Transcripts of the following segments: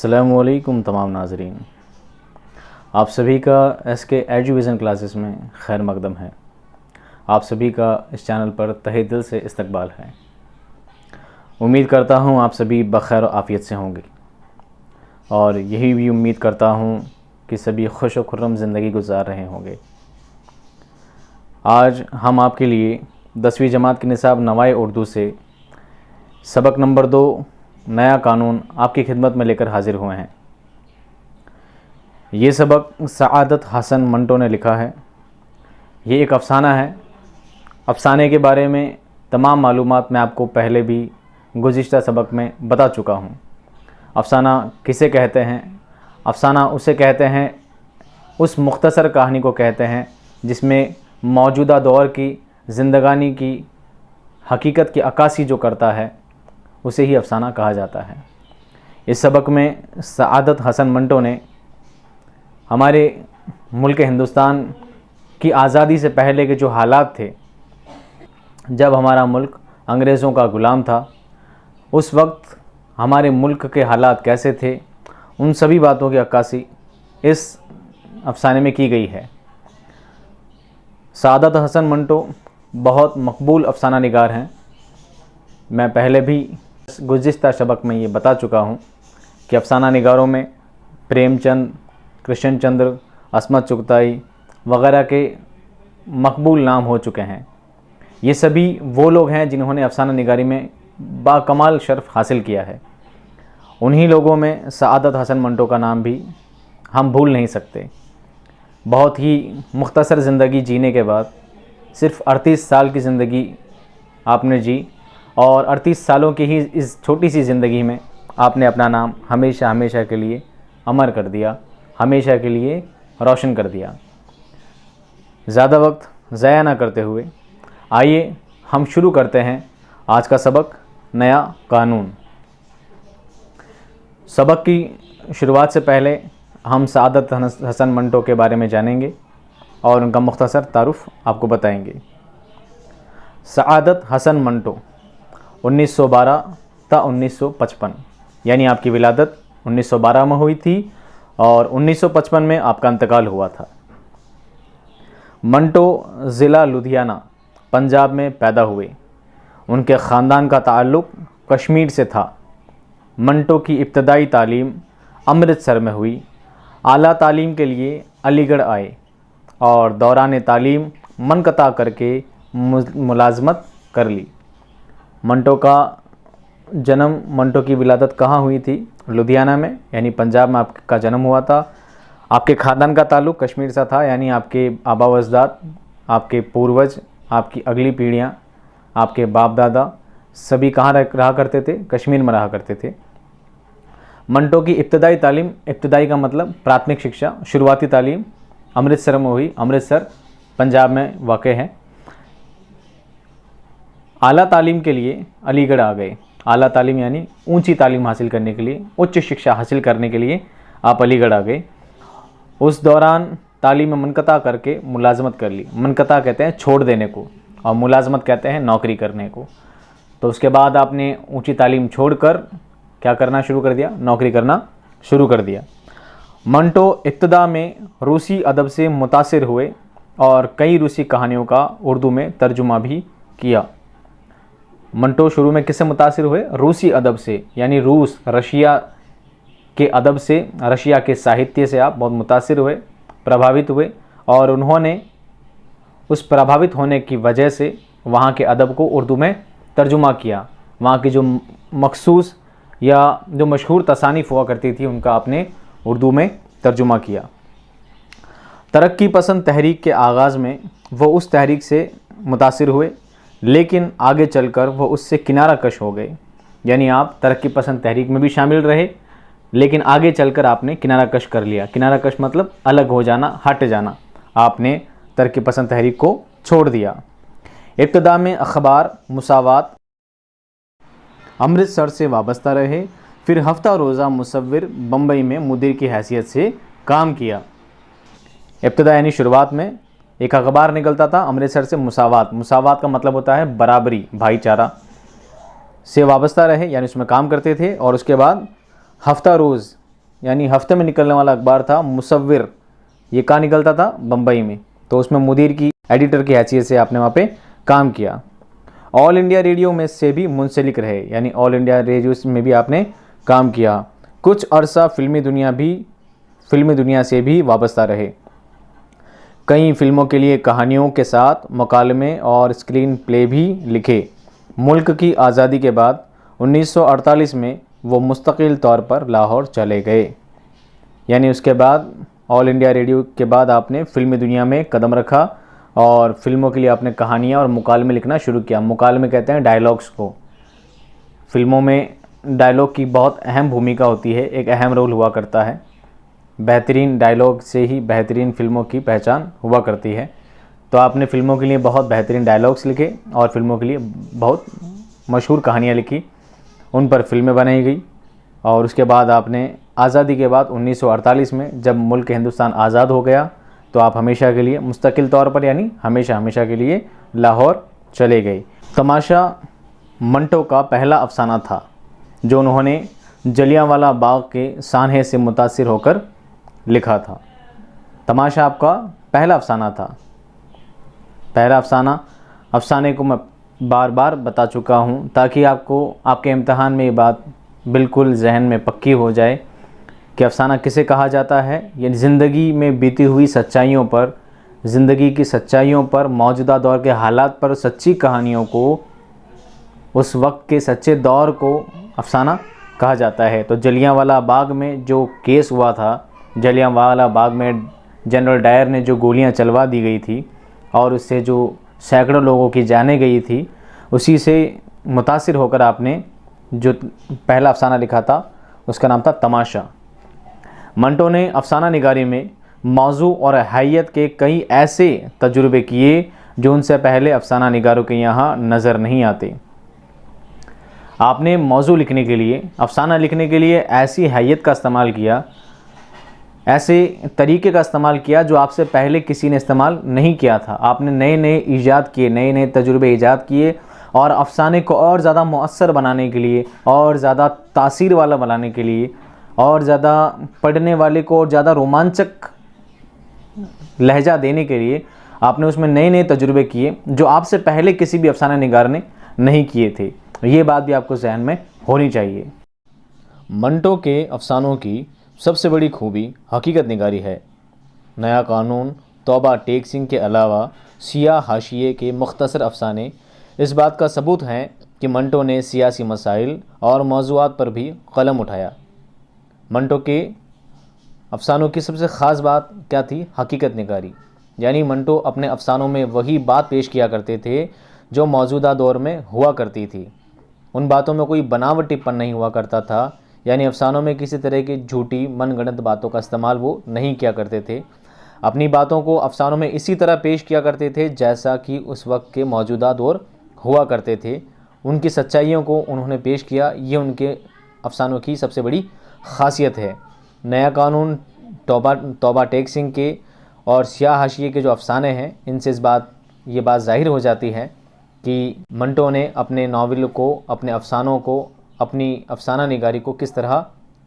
अस्सलामुअलैकुम तमाम नाज़रीन, आप सभी का SK एजुविज़न क्लासेस में खैर मकदम है। आप सभी का इस चैनल पर तहे दिल से इस्तकबाल है। उम्मीद करता हूँ आप सभी बखैर आफ़ियत से होंगे और यही भी उम्मीद करता हूँ कि सभी खुश व खुर्रम ज़िंदगी गुजार रहे होंगे। आज हम आपके लिए 10वीं जमात के निसाब नवाए उर्दू से सबक नंबर 2 नया कानून आपकी खिदमत में लेकर हाजिर हुए हैं। ये सबक सआदत हसन मंटो ने लिखा है। ये एक अफ़साना है। अफ़साने के बारे में तमाम मालूमात मैं आपको पहले भी गुज़िश्ता सबक में बता चुका हूँ। अफ़साना किसे कहते हैं? अफ़साना उसे कहते हैं, उस मुख्तसर कहानी को कहते हैं जिसमें मौजूदा दौर की ज़िंदगानी की हकीकत की अक्कासी जो करता है उसे ही अफ़साना कहा जाता है। इस सबक में सआदत हसन मंटो ने हमारे मुल्क हिंदुस्तान की आज़ादी से पहले के जो हालात थे, जब हमारा मुल्क अंग्रेज़ों का ग़ुलाम था, उस वक्त हमारे मुल्क के हालात कैसे थे, उन सभी बातों की अक्कासी इस अफ़साने में की गई है। सआदत हसन मंटो बहुत मकबूल अफ़साना निगार हैं। मैं पहले भी गुज़िश्ता सबक में ये बता चुका हूँ कि अफ़साना निगारों में प्रेमचंद, कृष्ण चंद्र, अस्मत चुगताई वग़ैरह के मकबूल नाम हो चुके हैं। ये सभी वो लोग हैं जिन्होंने अफ़साना निगारी में बाकमाल शर्फ़ हासिल किया है। उन्हीं लोगों में सआदत हसन मंटो का नाम भी हम भूल नहीं सकते। बहुत ही मुख्तसर ज़िंदगी जीने के बाद सिर्फ़ 38 साल की ज़िंदगी आपने जी और 38 सालों की ही इस छोटी सी ज़िंदगी में आपने अपना नाम हमेशा हमेशा के लिए अमर कर दिया, हमेशा के लिए रोशन कर दिया। ज़्यादा वक्त ज़ाया ना करते हुए आइए हम शुरू करते हैं आज का सबक नया कानून। सबक की शुरुआत से पहले हम सआदत हसन मंटो के बारे में जानेंगे और उनका मुख्तसर तारुफ आपको बताएंगे। सआदत हसन मंटो 1912 ता 1955, यानी आपकी विलादत 1912 में हुई थी और 1955 में आपका इंतकाल हुआ था। मंटो ज़िला लुधियाना पंजाब में पैदा हुए। उनके ख़ानदान का ताल्लुक़ कश्मीर से था। मंटो की इब्तदाई तालीम अमृतसर में हुई। आला तालीम के लिए अलीगढ़ आए और दौरान तालीम मनक़ता करके मुलाज़मत कर ली। मंटो की विलादत कहाँ हुई थी? लुधियाना में, यानी पंजाब में आपका जन्म हुआ था। आपके ख़ानदान का ताल्लुक़ कश्मीर से था, यानी आपके आबा व अजदाद, आपके पूर्वज, आपकी अगली पीढ़ियाँ, आपके बाप दादा सभी कहाँ रहा करते थे? कश्मीर में रहा करते थे। मंटो की इब्तदाई तालीम, इब्तदाई का मतलब प्राथमिक शिक्षा, शुरुआती तालीम अमृतसर में हुई। अमृतसर पंजाब में वाक़ है। आला तालीम के लिए अलीगढ़ आ गए। आला तालीम यानी ऊंची तालीम हासिल करने के लिए, उच्च शिक्षा हासिल करने के लिए आप अलीगढ़ आ गए। उस दौरान तालीम में मनक़ता करके मुलाज़मत कर ली। मनक़ता कहते हैं छोड़ देने को और मुलाज़मत कहते हैं नौकरी करने को। तो उसके बाद आपने ऊंची तालीम छोड़कर क्या करना शुरू कर दिया? नौकरी करना शुरू कर दिया। मंटो इब्तदा में रूसी अदब से मुतासिर हुए और कई रूसी कहानियों का उर्दू में तर्जुमा भी किया। मंटो शुरू में किससे मुतासिर हुए? रूसी अदब से, यानी रूस, रशिया के अदब से, रशिया के साहित्य से आप बहुत मुतासिर हुए, प्रभावित हुए और उन्होंने उस प्रभावित होने की वजह से वहाँ के अदब को उर्दू में तर्जुमा किया। वहाँ की जो मखसूस या जो मशहूर तसानीफ़ हुआ करती थी उनका आपने उर्दू में तर्जुमा किया। तरक्की पसंद तहरीक के आगाज़ में वो उस तहरीक से मुतासिर हुए, लेकिन आगे चलकर वो उससे किनारा कश हो गए। यानी आप तरक्की पसंद तहरीक में भी शामिल रहे, लेकिन आगे चलकर आपने किनारा कश कर लिया। किनारा कश मतलब अलग हो जाना, हट जाना। आपने तरक्की पसंद तहरीक को छोड़ दिया। इब्तदा में अखबार मुसावात अमृतसर से वाबस्ता रहे, फिर हफ्ता रोज़ा मुसव्विर बम्बई में मुदीर की हैसियत से काम किया। इब्तदा यानी शुरुआत में एक अखबार निकलता था अमृतसर से, मुसावात का मतलब होता है बराबरी, भाईचारा से वाबस्ता रहे, यानी उसमें काम करते थे। और उसके बाद हफ्ता रोज़ यानी हफ्ते में निकलने वाला अखबार था मुसव्विर। ये कहाँ निकलता था? बम्बई में। तो उसमें मुदीर की एडिटर की हैसियत से आपने वहाँ पे काम किया। ऑल इंडिया रेडियो में से भी मुंसलिक रहे, यानी ऑल इंडिया रेडियो में भी आपने काम किया। कुछ अरसा फिल्मी दुनिया से भी वाबस्ता रहे। कई फिल्मों के लिए कहानियों के साथ मुकालमे और स्क्रीन प्ले भी लिखे। मुल्क की आज़ादी के बाद 1948 में वो मुस्तकिल तौर पर लाहौर चले गए। यानी उसके बाद ऑल इंडिया रेडियो के बाद आपने फिल्मी दुनिया में कदम रखा और फिल्मों के लिए आपने कहानियाँ और मुकालमे लिखना शुरू किया। मुकालमे कहते हैं डायलॉग्स को। फिल्मों में डायलॉग की बहुत अहम भूमिका होती है, एक अहम रोल हुआ करता है। बेहतरीन डायलॉग से ही बेहतरीन फिल्मों की पहचान हुआ करती है। तो आपने फिल्मों के लिए बहुत बेहतरीन डायलॉग्स लिखे और फिल्मों के लिए बहुत मशहूर कहानियाँ लिखी, उन पर फिल्में बनाई गई। और उसके बाद आपने आज़ादी के बाद 1948 में जब मुल्क हिंदुस्तान आज़ाद हो गया तो आप हमेशा के लिए मुस्तकिल तौर पर यानी हमेशा के लिए लाहौर चले गए। तमाशा मंटो का पहला अफसाना था जो उन्होंने जलियांवाला बाग के सानहे से मुतासिर होकर लिखा था। तमाशा आपका पहला अफसाना था। पहला अफसाने को मैं बार बार बता चुका हूँ ताकि आपको आपके इम्तिहान में ये बात बिल्कुल जहन में पक्की हो जाए कि अफसाना किसे कहा जाता है। यानी ज़िंदगी में बीती हुई सच्चाइयों पर, ज़िंदगी की सच्चाइयों पर, मौजूदा दौर के हालात पर सच्ची कहानियों को, उस वक्त के सच्चे दौर को अफसाना कहा जाता है। तो जलियांवाला बाग में जो केस हुआ था, जलियांवाला बाग में जनरल डायर ने जो गोलियां चलवा दी गई थी और उससे जो सैकड़ों लोगों की जानें गई थी, उसी से मुतासिर होकर आपने जो पहला अफसाना लिखा था उसका नाम था तमाशा। मंटो ने अफसाना निगारी में मौजू और हैयत के कई ऐसे तजुर्बे किए जो उनसे पहले अफसाना निगारों के यहाँ नज़र नहीं आते। आपने मौजू लिखने के लिए, अफसाना लिखने के लिए ऐसी हैयत का इस्तेमाल किया, ऐसे तरीके का इस्तेमाल किया जो आपसे पहले किसी ने इस्तेमाल नहीं किया था। आपने नए नए ईजाद किए, नए नए तजुर्बे ईजाद किए और अफसाने को और ज़्यादा मुअस्सर बनाने के लिए, और ज़्यादा तासीर वाला बनाने के लिए, और ज़्यादा पढ़ने वाले को और ज़्यादा रोमांचक लहजा देने के लिए आपने उसमें नए नए तजुर्बे किए जो आपसे पहले किसी भी अफसाना निगार ने नहीं किए थे। ये बात भी आपको जहन में होनी चाहिए। मंटो के अफसानों की सबसे बड़ी खूबी हकीकत निगारी है। नया कानून, तौबा टेक सिंह के अलावा सिया हाशिए के मुख्तसर अफसाने इस बात का सबूत हैं कि मंटो ने सियासी मसाइल और मौज़ूआत पर भी कलम उठाया। मंटो के अफसानों की सबसे ख़ास बात क्या थी? हकीकत निगारी। यानी मंटो अपने अफसानों में वही बात पेश किया करते थे जो मौजूदा दौर में हुआ करती थी। उन बातों में कोई बनावटीपन नहीं हुआ करता था। यानी अफसानों में किसी तरह की झूठी मनगढ़ंत बातों का इस्तेमाल वो नहीं किया करते थे। अपनी बातों को अफसानों में इसी तरह पेश किया करते थे जैसा कि उस वक्त के मौजूदा दौर हुआ करते थे। उनकी सच्चाइयों को उन्होंने पेश किया। ये उनके अफसानों की सबसे बड़ी ख़ासियत है। नया कानून, तौबा टेक सिंह के और सिया हाशिए के जो अफसाने हैं, इनसे ये बात ज़ाहिर हो जाती है कि मंटो ने अपने नावल को, अपने अफसानों को, अपनी अफसाना निगारी को किस तरह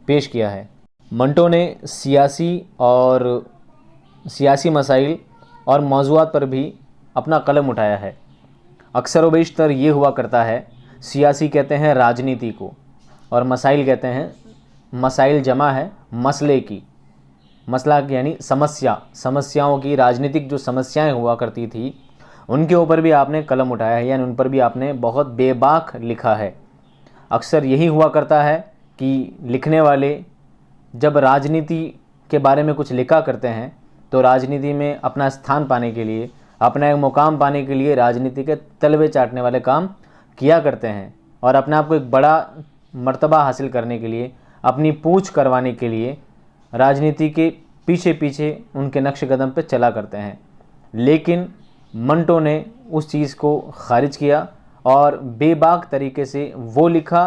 पेश किया है। मंटो ने सियासी मसाइल और मौज़ूआत पर भी अपना कलम उठाया है। अक्सर व बेशतर ये हुआ करता है, सियासी कहते हैं राजनीति को और मसाइल कहते हैं, मसाइल जमा है मसले की, मसला यानी समस्याओं की, राजनीतिक जो समस्याएं हुआ करती थी उनके ऊपर भी आपने कलम उठाया है, यानी उन पर भी आपने बहुत बेबाक लिखा है। अक्सर यही हुआ करता है कि लिखने वाले जब राजनीति के बारे में कुछ लिखा करते हैं तो राजनीति में अपना स्थान पाने के लिए, अपना एक मुकाम पाने के लिए राजनीति के तलवे चाटने वाले काम किया करते हैं और अपने आप को एक बड़ा मर्तबा हासिल करने के लिए, अपनी पूछ करवाने के लिए राजनीति के पीछे पीछे उनके नक्श कदम पर चला करते हैं। लेकिन मंटो ने उस चीज़ को खारिज किया और बेबाक तरीके से वो लिखा।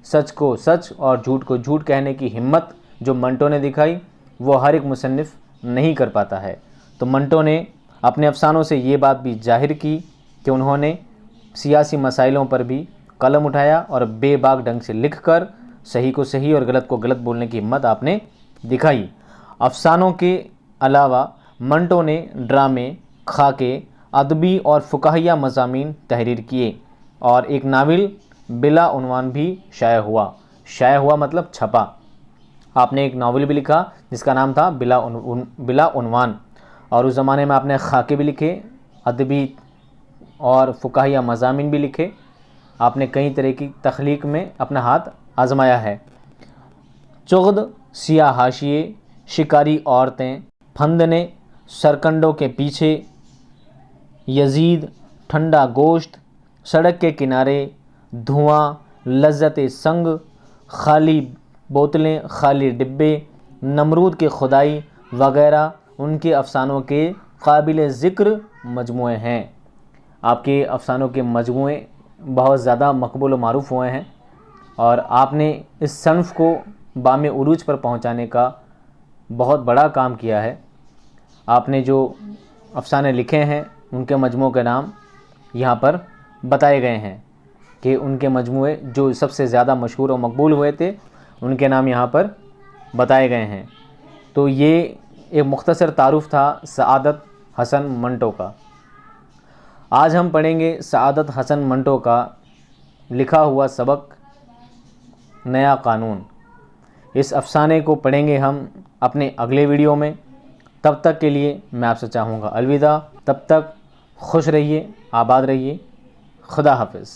सच को सच और झूठ को झूठ कहने की हिम्मत जो मंटो ने दिखाई वो हर एक मुसन्निफ़ नहीं कर पाता है। तो मंटो ने अपने अफसानों से ये बात भी जाहिर की कि उन्होंने सियासी मसाइलों पर भी कलम उठाया और बेबाक ढंग से लिखकर सही को सही और गलत को गलत बोलने की हिम्मत आपने दिखाई। अफसानों के अलावा मंटो ने ड्रामे, खाके, अदबी और फुकाहिया मज़ामीन तहरीर किए और एक नावल बिला उन्वान भी शाया हुआ। शाया हुआ मतलब छपा। आपने एक नावल भी लिखा जिसका नाम था बिला उन्वान, और उस ज़माने में आपने खाके भी लिखे, अदबी और फुकाहिया मज़ामीन भी लिखे। आपने कई तरह की तख्लीक में अपना हाथ आजमाया है। चुग़द, सियाह हाशिए, शिकारी औरतें, फंदने, सरकंडों के पीछे, यजीद, ठंडा गोश्त, सड़क के किनारे, धुआं, लज्जत संग, खाली बोतलें, खाली डिब्बे, नमरूद की खुदाई वगैरह उनके अफसानों के काबिल ज़िक्र मजमूए हैं। आपके अफसानों के मजमूए बहुत ज़्यादा मकबूल व मारूफ़ हुए हैं और आपने इस सन्फ़ को बामे उरूज पर पहुंचाने का बहुत बड़ा काम किया है। आपने जो अफसाने लिखे हैं उनके मजमूओं के नाम यहाँ पर बताए गए हैं कि उनके मजमूए जो सबसे ज़्यादा मशहूर और मकबूल हुए थे उनके नाम यहाँ पर बताए गए हैं। तो ये एक मुख्तसर तारुफ था सआदत हसन मंटो का। आज हम पढ़ेंगे सआदत हसन मंटो का लिखा हुआ सबक नया कानून। इस अफसाने को पढ़ेंगे हम अपने अगले वीडियो में। तब तक के लिए मैं आपसे चाहूँगा अलविदा। तब तक खुश रहिए, आबाद रहिए। खुदा हाफिज़।